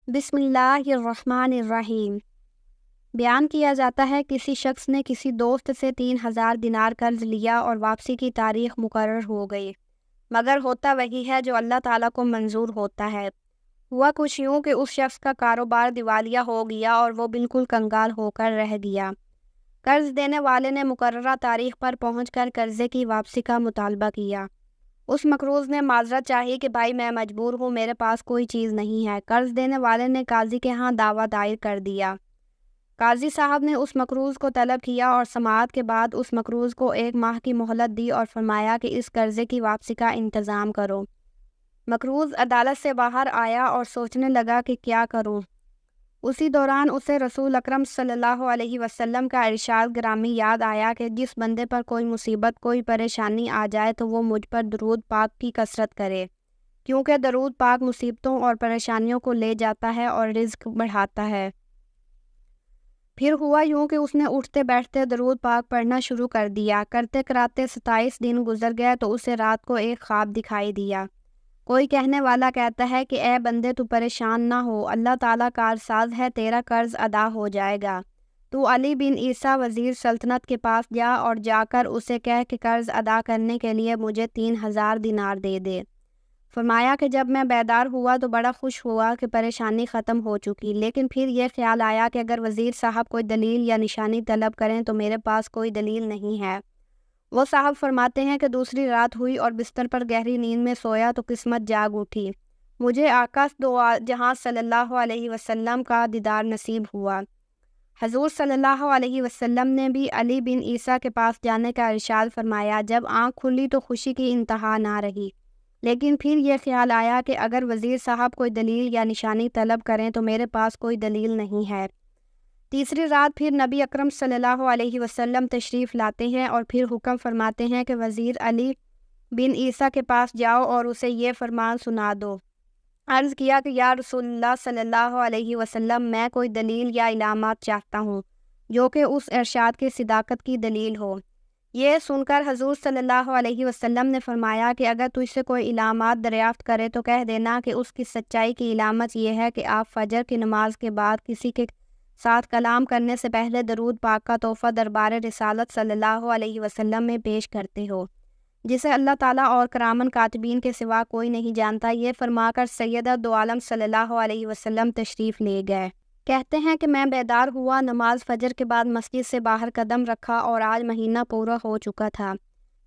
بسم اللہ الرحمن الرحیم۔ بیان کیا جاتا ہے کسی شخص نے کسی دوست سے 3000 دینار قرض لیا اور واپسی کی تاریخ مقرر ہو گئی، مگر ہوتا وہی ہے جو اللہ تعالیٰ کو منظور ہوتا ہے۔ ہوا کچھ یوں کہ اس شخص کا کاروبار دیوالیہ ہو گیا اور وہ بالکل کنگال ہو کر رہ گیا۔ قرض دینے والے نے مقررہ تاریخ پر پہنچ کر قرضے کی واپسی کا مطالبہ کیا۔ اس مقروض نے معذرت چاہی کہ بھائی میں مجبور ہوں، میرے پاس کوئی چیز نہیں ہے۔ قرض دینے والے نے قاضی کے ہاں دعویٰ دائر کر دیا۔ قاضی صاحب نے اس مقروض کو طلب کیا اور سماعت کے بعد اس مقروض کو 1 ماہ کی مہلت دی اور فرمایا کہ اس قرضے کی واپسی کا انتظام کرو۔ مقروض عدالت سے باہر آیا اور سوچنے لگا کہ کیا کروں۔ اسی دوران اسے رسول اکرم صلی اللہ علیہ وسلم کا ارشاد گرامی یاد آیا کہ جس بندے پر کوئی مصیبت، کوئی پریشانی آ جائے تو وہ مجھ پر درود پاک کی کثرت کرے، کیونکہ درود پاک مصیبتوں اور پریشانیوں کو لے جاتا ہے اور رزق بڑھاتا ہے۔ پھر ہوا یوں کہ اس نے اٹھتے بیٹھتے درود پاک پڑھنا شروع کر دیا۔ کرتے کراتے 27 دن گزر گئے تو اسے رات کو ایک خواب دکھائی دیا۔ کوئی کہنے والا کہتا ہے کہ اے بندے تو پریشان نہ ہو، اللہ تعالیٰ کارساز ہے، تیرا قرض ادا ہو جائے گا۔ تو علی بن عیسیٰ وزیر سلطنت کے پاس جا اور جا کر اسے کہہ کہ قرض ادا کرنے کے لیے مجھے 3000 دینار دے دے۔ فرمایا کہ جب میں بیدار ہوا تو بڑا خوش ہوا کہ پریشانی ختم ہو چکی، لیکن پھر یہ خیال آیا کہ اگر وزیر صاحب کوئی دلیل یا نشانی طلب کریں تو میرے پاس کوئی دلیل نہیں ہے۔ وہ صاحب فرماتے ہیں کہ دوسری رات ہوئی اور بستر پر گہری نیند میں سویا تو قسمت جاگ اٹھی، مجھے آقا دو جہاں صلی اللہ علیہ وسلم کا دیدار نصیب ہوا۔ حضور صلی اللہ علیہ وسلم نے بھی علی بن عیسیٰ کے پاس جانے کا ارشاد فرمایا۔ جب آنکھ کھلی تو خوشی کی انتہا نہ رہی، لیکن پھر یہ خیال آیا کہ اگر وزیر صاحب کوئی دلیل یا نشانی طلب کریں تو میرے پاس کوئی دلیل نہیں ہے۔ تیسری رات پھر نبی اکرم صلی اللہ علیہ وسلم تشریف لاتے ہیں اور پھر حکم فرماتے ہیں کہ وزیر علی بن عیسیٰ کے پاس جاؤ اور اسے یہ فرمان سنا دو۔ عرض کیا کہ یا رسول اللہ صلی اللہ علیہ وسلم، میں کوئی دلیل یا علامات چاہتا ہوں جو کہ اس ارشاد کی صداقت کی دلیل ہو۔ یہ سن کر حضور صلی اللہ علیہ وسلم نے فرمایا کہ اگر تجھ سے کوئی علامات دریافت کرے تو کہہ دینا کہ اس کی سچائی کی علامت یہ ہے کہ آپ فجر کی نماز کے بعد کسی کے ساتھ کلام کرنے سے پہلے درود پاک کا تحفہ دربار رسالت صلی اللہ علیہ وسلم میں پیش کرتے ہو، جسے اللہ تعالیٰ اور کرامن کاتبین کے سوا کوئی نہیں جانتا۔ یہ فرما کر سیدہ دو عالم صلی اللہ علیہ وسلم تشریف لے گئے۔ کہتے ہیں کہ میں بیدار ہوا، نماز فجر کے بعد مسجد سے باہر قدم رکھا اور آج مہینہ پورا ہو چکا تھا۔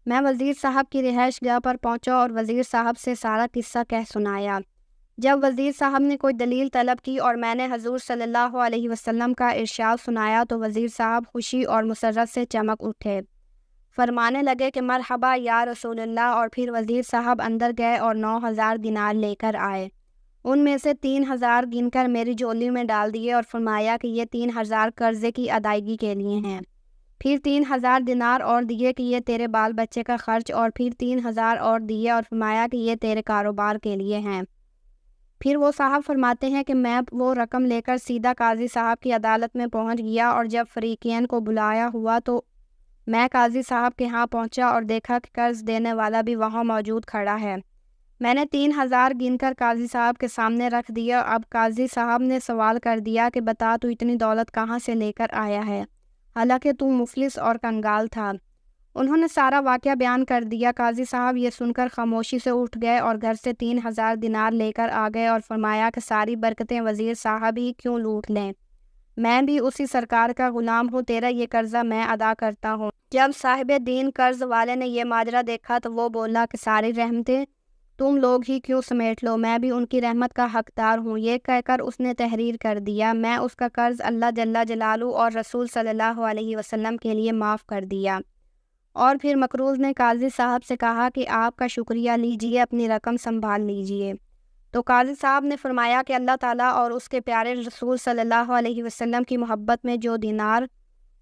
میں وزیر صاحب کی رہائش گاہ پر پہنچا اور وزیر صاحب سے سارا قصہ کہہ سنایا۔ جب وزیر صاحب نے کوئی دلیل طلب کی اور میں نے حضور صلی اللہ علیہ وسلم کا ارشاد سنایا تو وزیر صاحب خوشی اور مسرت سے چمک اٹھے، فرمانے لگے کہ مرحبا یا رسول اللہ، اور پھر وزیر صاحب اندر گئے اور 9000 دینار لے کر آئے۔ ان میں سے 3000 گن کر میری جھولی میں ڈال دیے اور فرمایا کہ یہ 3000 قرضے کی ادائیگی کے لیے ہیں۔ پھر 3000 دینار اور دیے کہ یہ تیرے بال بچے کا خرچ، اور پھر 3000 اور دیے اور فرمایا کہ یہ تیرے کاروبار کے لیے ہیں۔ پھر وہ صاحب فرماتے ہیں کہ میں وہ رقم لے کر سیدھا قاضی صاحب کی عدالت میں پہنچ گیا، اور جب فریقین کو بلایا ہوا تو میں قاضی صاحب کے ہاں پہنچا اور دیکھا کہ قرض دینے والا بھی وہاں موجود کھڑا ہے۔ میں نے 3000 گن کر قاضی صاحب کے سامنے رکھ دیا۔ اب قاضی صاحب نے سوال کر دیا کہ بتا تو اتنی دولت کہاں سے لے کر آیا ہے، حالانکہ تو مفلس اور کنگال تھا۔ انہوں نے سارا واقعہ بیان کر دیا۔ قاضی صاحب یہ سن کر خاموشی سے اٹھ گئے اور گھر سے 3000 دینار لے کر آ گئے اور فرمایا کہ ساری برکتیں وزیر صاحب ہی کیوں لوٹ لیں، میں بھی اسی سرکار کا غلام ہوں، تیرا یہ قرضہ میں ادا کرتا ہوں۔ جب صاحب دین قرض والے نے یہ ماجرا دیکھا تو وہ بولا کہ ساری رحمتیں تم لوگ ہی کیوں سمیٹ لو، میں بھی ان کی رحمت کا حقدار ہوں۔ یہ کہہ کر اس نے تحریر کر دیا، میں اس کا قرض اللہ جل جلالہ اور رسول صلی اللہ علیہ وسلم کے لیے معاف کر دیا۔ اور پھر مقروض نے قاضی صاحب سے کہا کہ آپ کا شکریہ لیجئے، اپنی رقم سنبھال لیجئے۔ تو قاضی صاحب نے فرمایا کہ اللہ تعالیٰ اور اس کے پیارے رسول صلی اللہ علیہ وسلم کی محبت میں جو دینار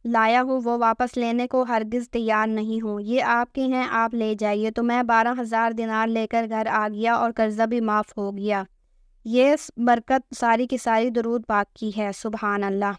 لایا ہوں وہ واپس لینے کو ہرگز تیار نہیں ہوں، یہ آپ کے ہیں، آپ لے جائیے۔ تو میں 12000 دینار لے کر گھر آ گیا اور قرضہ بھی معاف ہو گیا۔ یہ برکت ساری کی ساری درود پاک کی ہے۔ سبحان اللہ۔